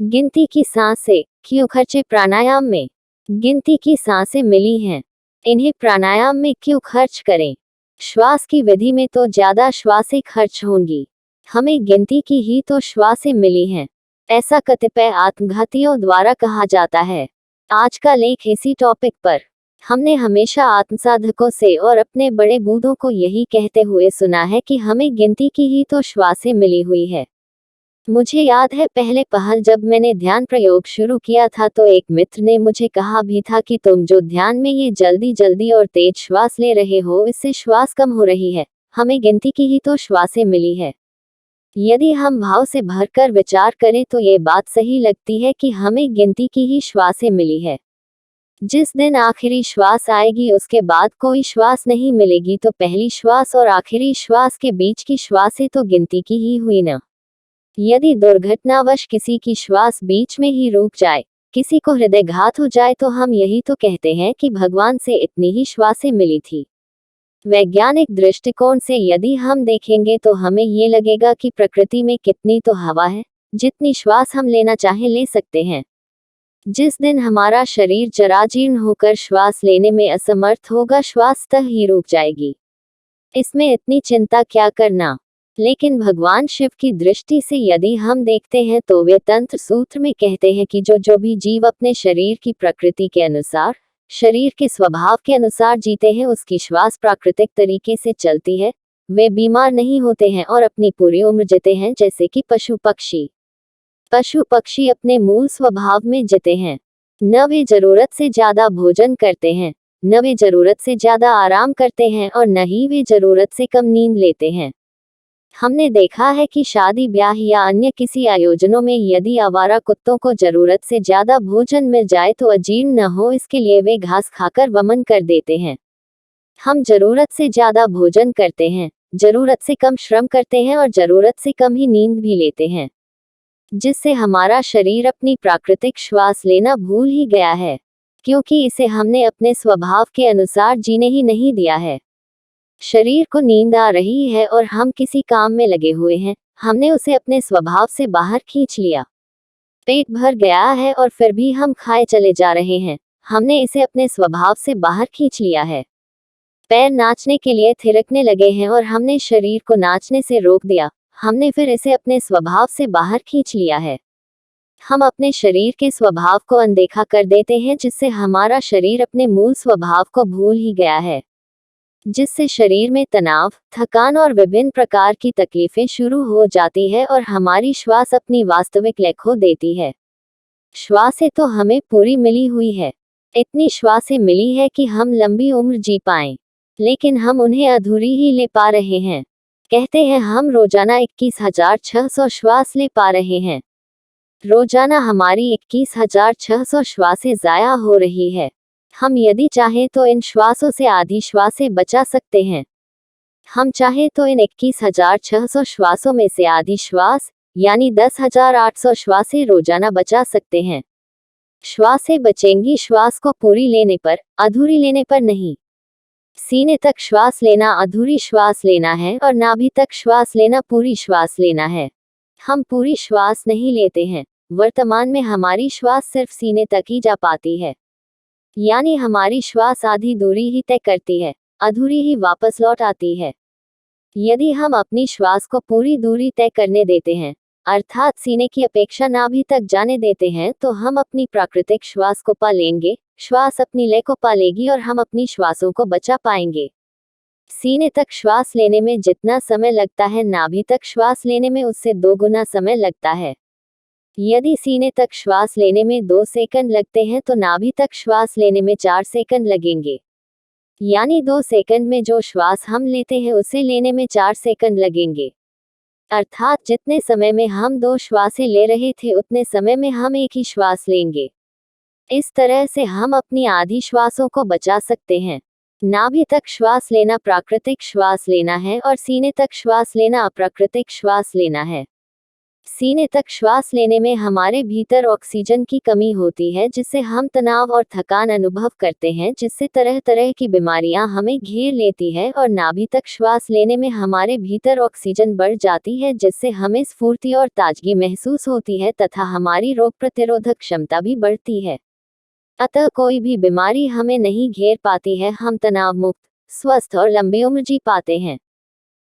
गिनती की सांसें क्यों खर्चे प्राणायाम में? गिनती की सांसें मिली हैं, इन्हें प्राणायाम में क्यों खर्च करें? श्वास की विधि में तो ज्यादा श्वासें खर्च होंगी, हमें गिनती की ही तो श्वासें मिली हैं, ऐसा कतिपय आत्मघातियों द्वारा कहा जाता है। आज का लेख इसी टॉपिक पर। हमने हमेशा आत्मसाधकों से और अपने बड़े बूढ़ों को यही कहते हुए सुना है कि हमें गिनती की ही तो श्वासें मिली हुई है। मुझे याद है पहले पहल जब मैंने ध्यान प्रयोग शुरू किया था तो एक मित्र ने मुझे कहा भी था कि तुम जो ध्यान में ये जल्दी जल्दी और तेज श्वास ले रहे हो इससे श्वास कम हो रही है, हमें गिनती की ही तो श्वासें मिली है। यदि हम भाव से भरकर विचार करें तो ये बात सही लगती है कि हमें गिनती की ही श्वासें मिली है। जिस दिन आखिरी श्वास आएगी उसके बाद कोई श्वास नहीं मिलेगी, तो पहली श्वास और आखिरी श्वास के बीच की श्वासें तो गिनती की ही हुई ना। यदि दुर्घटनावश किसी की श्वास बीच में ही रुक जाए, किसी को हृदयघात हो जाए, तो हम यही तो कहते हैं कि भगवान से इतनी ही श्वासें मिली थी। वैज्ञानिक दृष्टिकोण से यदि हम देखेंगे तो हमें ये लगेगा कि प्रकृति में कितनी तो हवा है, जितनी श्वास हम लेना चाहें ले सकते हैं। जिस दिन हमारा शरीर जराजीर्ण होकर श्वास लेने में असमर्थ होगा, श्वास तह ही रुक जाएगी। इसमें इतनी चिंता क्या करना। लेकिन भगवान शिव की दृष्टि से यदि हम देखते हैं तो वे तंत्र सूत्र में कहते हैं कि जो भी जीव अपने शरीर की प्रकृति के अनुसार, शरीर के स्वभाव के अनुसार जीते हैं, उसकी श्वास प्राकृतिक तरीके से चलती है, वे बीमार नहीं होते हैं और अपनी पूरी उम्र जीते हैं, जैसे कि पशु पक्षी। पशु पक्षी अपने मूल स्वभाव में जीते हैं। न वे जरूरत से ज्यादा भोजन करते हैं, न वे जरूरत से ज्यादा आराम करते हैं और न ही वे जरूरत से कम नींद लेते हैं। हमने देखा है कि शादी ब्याह या अन्य किसी आयोजनों में यदि आवारा कुत्तों को जरूरत से ज्यादा भोजन मिल जाए तो अजीर्ण न हो इसके लिए वे घास खाकर वमन कर देते हैं। हम जरूरत से ज्यादा भोजन करते हैं, जरूरत से कम श्रम करते हैं और जरूरत से कम ही नींद भी लेते हैं, जिससे हमारा शरीर अपनी प्राकृतिक श्वास लेना भूल ही गया है, क्योंकि इसे हमने अपने स्वभाव के अनुसार जीने ही नहीं दिया है। शरीर को नींद आ रही है और हम किसी काम में लगे हुए हैं, हमने उसे अपने स्वभाव से बाहर खींच लिया। पेट भर गया है और फिर भी हम खाए चले जा रहे हैं, हमने इसे अपने स्वभाव से बाहर खींच लिया है। पैर नाचने के लिए थिरकने लगे हैं और हमने शरीर को नाचने से रोक दिया, हमने फिर इसे अपने स्वभाव से बाहर खींच लिया है। हम अपने शरीर के स्वभाव को अनदेखा कर देते हैं, जिससे हमारा शरीर अपने मूल स्वभाव को भूल ही गया है, जिससे शरीर में तनाव, थकान और विभिन्न प्रकार की तकलीफें शुरू हो जाती है और हमारी श्वास अपनी वास्तविक लय खो देती है। श्वासें तो हमें पूरी मिली हुई है, इतनी श्वासें मिली है कि हम लंबी उम्र जी पाएं, लेकिन हम उन्हें अधूरी ही ले पा रहे हैं। कहते हैं हम रोजाना 21,600 श्वास ले पा रहे हैं। रोजाना हमारी 21,600 श्वासें जाया हो रही है। हम यदि चाहें तो इन श्वासों से आधी श्वासें बचा सकते हैं। हम चाहें तो इन 21,600 श्वासों में से आधी श्वास यानी 10,800 श्वासें रोजाना बचा सकते हैं। श्वासें बचेंगी श्वास को पूरी लेने पर, अधूरी लेने पर नहीं। सीने तक श्वास लेना अधूरी श्वास लेना है और नाभि तक श्वास लेना पूरी श्वास लेना है। हम पूरी श्वास नहीं लेते हैं। वर्तमान में हमारी श्वास सिर्फ सीने तक ही जा पाती है, यानी हमारी श्वास आधी दूरी ही तय करती है, अधूरी ही वापस लौट आती है। यदि हम अपनी श्वास को पूरी दूरी तय करने देते हैं, अर्थात सीने की अपेक्षा नाभि तक जाने देते हैं, तो हम अपनी प्राकृतिक श्वास को पा लेंगे, श्वास अपनी लय को पा लेगी और हम अपनी श्वासों को बचा पाएंगे। सीने तक श्वास लेने में जितना समय लगता है, नाभि तक श्वास लेने में उससे 2 गुना समय लगता है। यदि सीने तक श्वास लेने में 2 सेकंड लगते हैं तो नाभि तक श्वास लेने में 4 सेकंड लगेंगे, यानी 2 सेकंड में जो श्वास हम लेते हैं उसे लेने में 4 सेकंड लगेंगे। अर्थात जितने समय में हम 2 श्वासें ले रहे थे उतने समय में हम एक ही श्वास लेंगे। इस तरह से हम अपनी आधी श्वासों को बचा सकते हैं। नाभि तक श्वास लेना प्राकृतिक श्वास लेना है और सीने तक श्वास लेना अप्राकृतिक श्वास लेना है। सीने तक श्वास लेने में हमारे भीतर ऑक्सीजन की कमी होती है, जिससे हम तनाव और थकान अनुभव करते हैं, जिससे तरह तरह की बीमारियां हमें घेर लेती है। और नाभि तक श्वास लेने में हमारे भीतर ऑक्सीजन बढ़ जाती है, जिससे हमें स्फूर्ति और ताजगी महसूस होती है तथा हमारी रोग प्रतिरोधक क्षमता भी बढ़ती है। अतः कोई भी बीमारी हमें नहीं घेर पाती है, हम तनाव मुक्त, स्वस्थ और लंबी उम्र जी पाते हैं।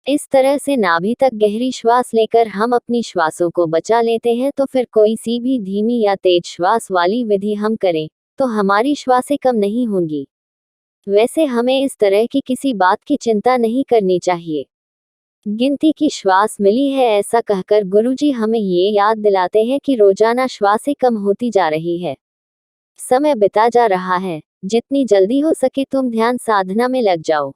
इस तरह से नाभि तक गहरी श्वास लेकर हम अपनी श्वासों को बचा लेते हैं। तो फिर कोई सी भी धीमी या तेज श्वास वाली विधि हम करें तो हमारी श्वासें कम नहीं होंगी। वैसे हमें इस तरह की किसी बात की चिंता नहीं करनी चाहिए। गिनती की श्वास मिली है ऐसा कहकर गुरुजी हमें ये याद दिलाते हैं कि रोजाना श्वासें कम होती जा रही है, समय बिता जा रहा है, जितनी जल्दी हो सके तुम ध्यान साधना में लग जाओ।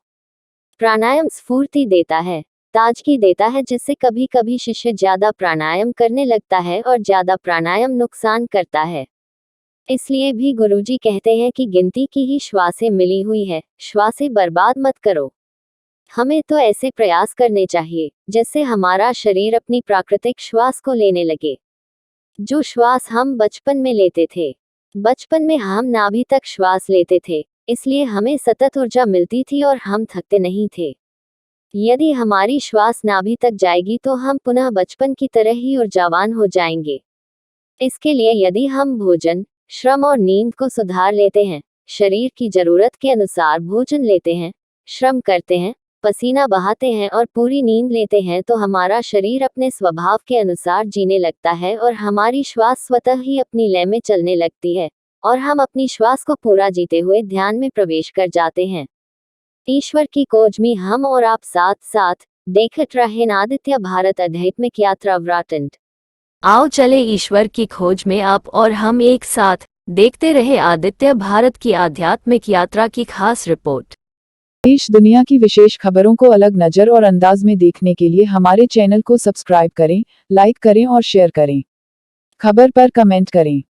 प्राणायाम स्फूर्ति देता है, ताजगी देता है, जिससे कभी कभी शिष्य ज्यादा प्राणायाम करने लगता है और ज्यादा प्राणायाम नुकसान करता है। इसलिए भी गुरुजी कहते हैं कि गिनती की ही श्वासें मिली हुई है, श्वासें बर्बाद मत करो। हमें तो ऐसे प्रयास करने चाहिए जिससे हमारा शरीर अपनी प्राकृतिक श्वास को लेने लगे, जो श्वास हम बचपन में लेते थे। बचपन में हम नाभि तक श्वास लेते थे, इसलिए हमें सतत ऊर्जा मिलती थी और हम थकते नहीं थे। यदि हमारी श्वास नाभि तक जाएगी तो हम पुनः बचपन की तरह ही ऊर्जावान हो जाएंगे। इसके लिए यदि हम भोजन, श्रम और नींद को सुधार लेते हैं, शरीर की जरूरत के अनुसार भोजन लेते हैं, श्रम करते हैं, पसीना बहाते हैं और पूरी नींद लेते हैं, तो हमारा शरीर अपने स्वभाव के अनुसार जीने लगता है और हमारी श्वास स्वतः ही अपनी लय में चलने लगती है और हम अपनी श्वास को पूरा जीते हुए ध्यान में प्रवेश कर जाते हैं। ईश्वर की खोज में हम और आप साथ साथ देखत रहें आदित्य भारत आध्यात्मिक यात्रा व्राटंट। आओ चले ईश्वर की खोज में आप और हम एक साथ देखते रहे आदित्य भारत की आध्यात्मिक यात्रा की खास रिपोर्ट। देश दुनिया की विशेष खबरों को अलग नजर और अंदाज में देखने के लिए हमारे चैनल को सब्सक्राइब करें, लाइक करें और शेयर करें। खबर पर कमेंट करें।